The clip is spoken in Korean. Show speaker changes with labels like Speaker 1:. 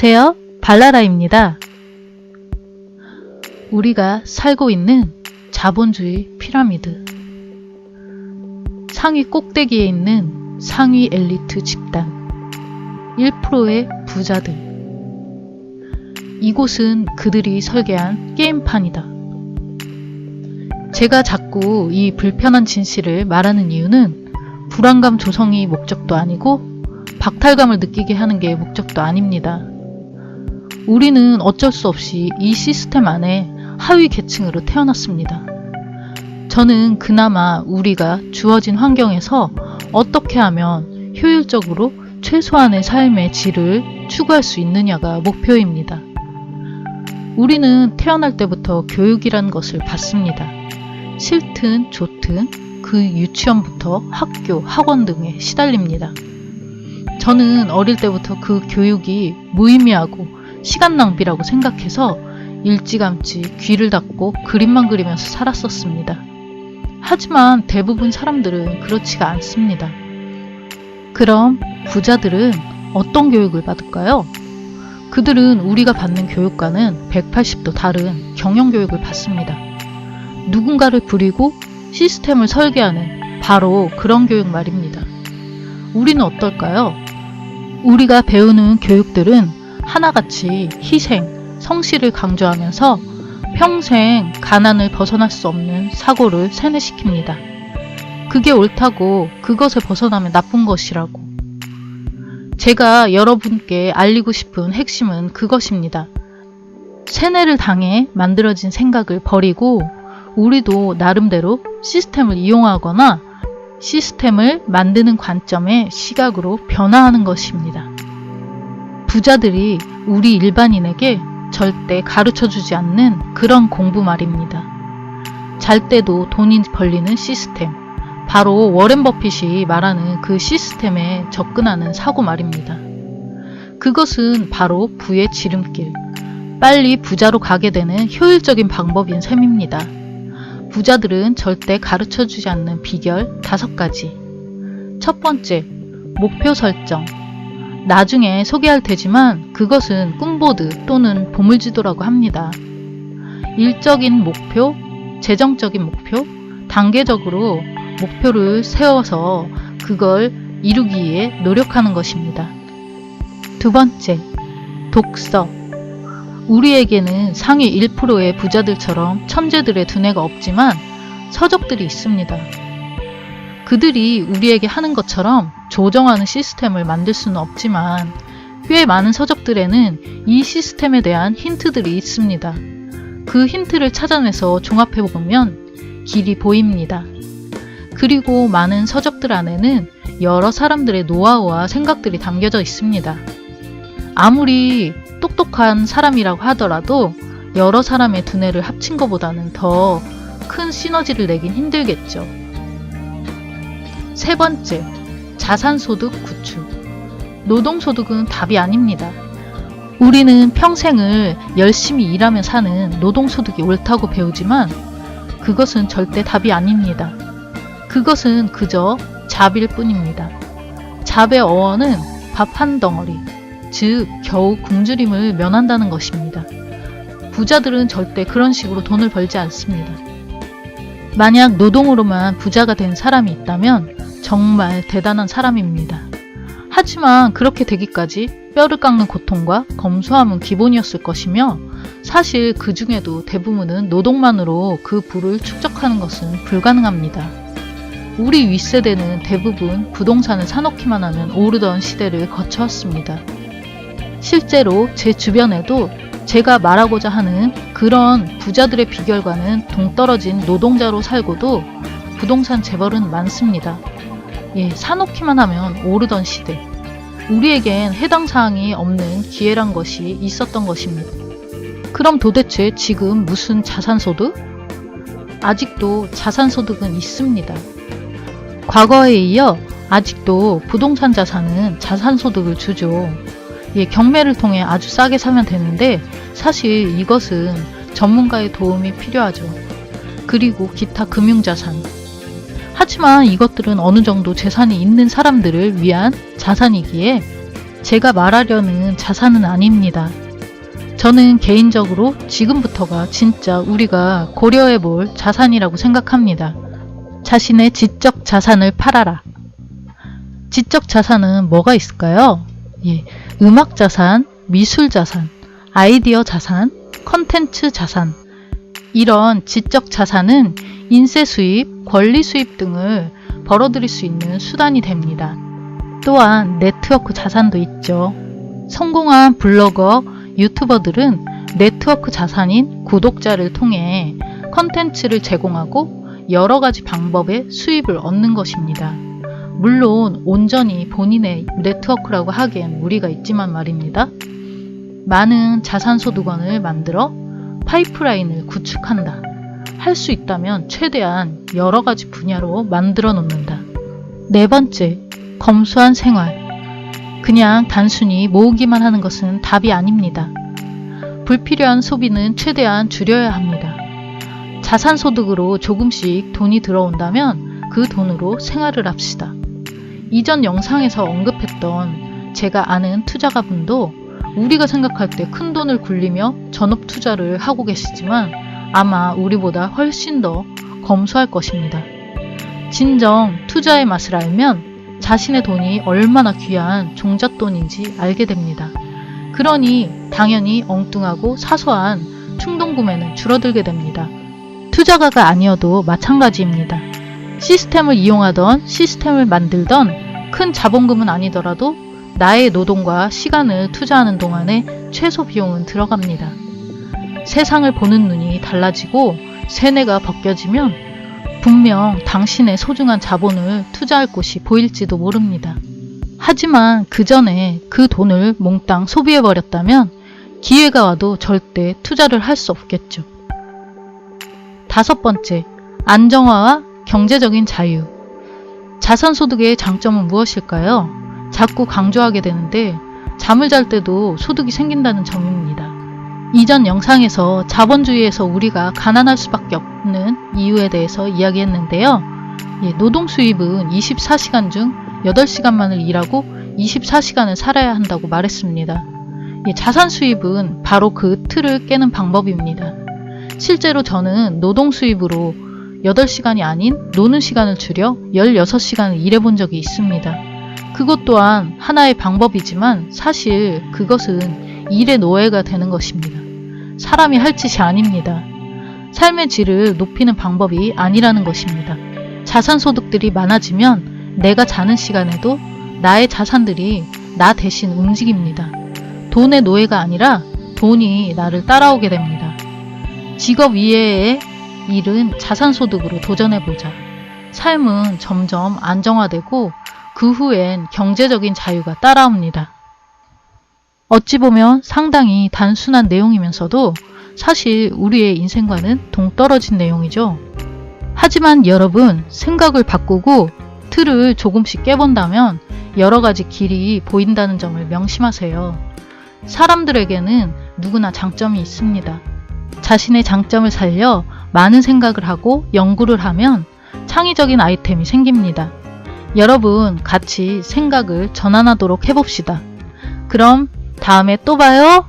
Speaker 1: 안녕하세요. 발라라입니다. 우리가 살고 있는 자본주의 피라미드. 상위 꼭대기에 있는 상위 엘리트 집단. 1%의 부자들. 이곳은 그들이 설계한 게임판이다. 제가 자꾸 이 불편한 진실을 말하는 이유는 불안감 조성이 목적도 아니고 박탈감을 느끼게 하는 게 목적도 아닙니다. 우리는 어쩔 수 없이 이 시스템 안에 하위 계층으로 태어났습니다. 저는 그나마 우리가 주어진 환경에서 어떻게 하면 효율적으로 최소한의 삶의 질을 추구할 수 있느냐가 목표입니다. 우리는 태어날 때부터 교육이라는 것을 받습니다. 싫든 좋든 그 유치원부터 학교, 학원 등에 시달립니다. 저는 어릴 때부터 그 교육이 무의미하고 시간 낭비라고 생각해서 일찌감치 귀를 닫고 그림만 그리면서 살았었습니다. 하지만 대부분 사람들은 그렇지가 않습니다. 그럼 부자들은 어떤 교육을 받을까요? 그들은 우리가 받는 교육과는 180도 다른 경영교육을 받습니다. 누군가를 부리고 시스템을 설계하는 바로 그런 교육 말입니다. 우리는 어떨까요? 우리가 배우는 교육들은 하나같이 희생, 성실을 강조하면서 평생 가난을 벗어날 수 없는 사고를 세뇌시킵니다. 그게 옳다고, 그것을 벗어나면 나쁜 것이라고. 제가 여러분께 알리고 싶은 핵심은 그것입니다. 세뇌를 당해 만들어진 생각을 버리고 우리도 나름대로 시스템을 이용하거나 시스템을 만드는 관점의 시각으로 변화하는 것입니다. 부자들이 우리 일반인에게 절대 가르쳐주지 않는 그런 공부 말입니다. 잘 때도 돈이 벌리는 시스템, 바로 워렌 버핏이 말하는 그 시스템에 접근하는 사고 말입니다. 그것은 바로 부의 지름길, 빨리 부자로 가게 되는 효율적인 방법인 셈입니다. 부자들은 절대 가르쳐주지 않는 비결 5가지. 첫 번째, 목표 설정. 나중에 소개할 테지만 그것은 꿈보드 또는 보물지도라고 합니다. 일적인 목표, 재정적인 목표, 단계적으로 목표를 세워서 그걸 이루기 위해 노력하는 것입니다. 두 번째, 독서. 우리에게는 상위 1%의 부자들처럼 천재들의 두뇌가 없지만 서적들이 있습니다. 그들이 우리에게 하는 것처럼 조정하는 시스템을 만들 수는 없지만 꽤 많은 서적들에는 이 시스템에 대한 힌트들이 있습니다. 그 힌트를 찾아내서 종합해보면 길이 보입니다. 그리고 많은 서적들 안에는 여러 사람들의 노하우와 생각들이 담겨져 있습니다. 아무리 똑똑한 사람이라고 하더라도 여러 사람의 두뇌를 합친 것보다는 더 큰 시너지를 내긴 힘들겠죠. 세 번째, 자산소득 구축. 노동소득은 답이 아닙니다. 우리는 평생을 열심히 일하며 사는 노동소득이 옳다고 배우지만 그것은 절대 답이 아닙니다. 그것은 그저 잡일 뿐입니다. 잡의 어원은 밥 한 덩어리, 즉 겨우 굶주림을 면한다는 것입니다. 부자들은 절대 그런 식으로 돈을 벌지 않습니다. 만약 노동으로만 부자가 된 사람이 있다면 정말 대단한 사람입니다. 하지만 그렇게 되기까지 뼈를 깎는 고통과 검소함은 기본이었을 것이며 사실 그 중에도 대부분은 노동만으로 그 부를 축적하는 것은 불가능합니다. 우리 윗세대는 대부분 부동산을 사놓기만 하면 오르던 시대를 거쳐왔습니다. 실제로 제 주변에도 제가 말하고자 하는 그런 부자들의 비결과는 동떨어진 노동자로 살고도 부동산 재벌은 많습니다. 사놓기만 하면 오르던 시대. 우리에겐 해당 사항이 없는 기회란 것이 있었던 것입니다. 그럼 도대체 지금 무슨 자산소득? 아직도 자산소득은 있습니다. 과거에 이어 아직도 부동산 자산은 자산소득을 주죠. 경매를 통해 아주 싸게 사면 되는데 사실 이것은 전문가의 도움이 필요하죠. 그리고 기타 금융자산. 하지만 이것들은 어느 정도 재산이 있는 사람들을 위한 자산이기에 제가 말하려는 자산은 아닙니다. 저는 개인적으로 지금부터가 진짜 우리가 고려해 볼 자산이라고 생각합니다. 자신의 지적 자산을 팔아라. 지적 자산은 뭐가 있을까요? 음악 자산, 미술 자산, 아이디어 자산, 컨텐츠 자산. 이런 지적 자산은 인세 수입, 권리 수입 등을 벌어들일 수 있는 수단이 됩니다. 또한 네트워크 자산도 있죠. 성공한 블로거, 유튜버들은 네트워크 자산인 구독자를 통해 컨텐츠를 제공하고 여러 가지 방법의 수입을 얻는 것입니다. 물론 온전히 본인의 네트워크라고 하기엔 무리가 있지만 말입니다. 많은 자산소득원을 만들어 파이프라인을 구축한다. 할 수 있다면 최대한 여러 가지 분야로 만들어 놓는다. 네 번째, 검소한 생활. 그냥 단순히 모으기만 하는 것은 답이 아닙니다. 불필요한 소비는 최대한 줄여야 합니다. 자산소득으로 조금씩 돈이 들어온다면 그 돈으로 생활을 합시다. 이전 영상에서 언급했던 제가 아는 투자가분도 우리가 생각할 때 큰 돈을 굴리며 전업 투자를 하고 계시지만 아마 우리보다 훨씬 더 검소할 것입니다. 진정 투자의 맛을 알면 자신의 돈이 얼마나 귀한 종잣돈인지 알게 됩니다. 그러니 당연히 엉뚱하고 사소한 충동구매는 줄어들게 됩니다. 투자가가 아니어도 마찬가지입니다. 시스템을 이용하던 시스템을 만들던 큰 자본금은 아니더라도 나의 노동과 시간을 투자하는 동안에 최소 비용은 들어갑니다. 세상을 보는 눈이 달라지고 세뇌가 벗겨지면 분명 당신의 소중한 자본을 투자할 곳이 보일지도 모릅니다. 하지만 그 전에 그 돈을 몽땅 소비해버렸다면 기회가 와도 절대 투자를 할 수 없겠죠. 다섯 번째, 안정화와 경제적인 자유. 자산소득의 장점은 무엇일까요? 자꾸 강조하게 되는데 잠을 잘 때도 소득이 생긴다는 점입니다. 이전 영상에서 자본주의에서 우리가 가난할 수밖에 없는 이유에 대해서 이야기했는데요. 노동 수입은 24시간 중 8시간만을 일하고 24시간을 살아야 한다고 말했습니다. 자산 수입은 바로 그 틀을 깨는 방법입니다. 실제로 저는 노동 수입으로 8시간이 아닌 노는 시간을 줄여 16시간을 일해본 적이 있습니다. 그것 또한 하나의 방법이지만 사실 그것은 일의 노예가 되는 것입니다. 사람이 할 짓이 아닙니다. 삶의 질을 높이는 방법이 아니라는 것입니다. 자산소득들이 많아지면 내가 자는 시간에도 나의 자산들이 나 대신 움직입니다. 돈의 노예가 아니라 돈이 나를 따라오게 됩니다. 직업 이외의 일은 자산소득으로 도전해보자. 삶은 점점 안정화되고 그 후엔 경제적인 자유가 따라옵니다. 어찌 보면 상당히 단순한 내용이면서도 사실 우리의 인생과는 동떨어진 내용이죠. 하지만 여러분, 생각을 바꾸고 틀을 조금씩 깨본다면 여러 가지 길이 보인다는 점을 명심하세요. 사람들에게는 누구나 장점이 있습니다. 자신의 장점을 살려 많은 생각을 하고 연구를 하면 창의적인 아이템이 생깁니다. 여러분, 같이 생각을 전환하도록 해봅시다. 그럼 다음에 또 봐요.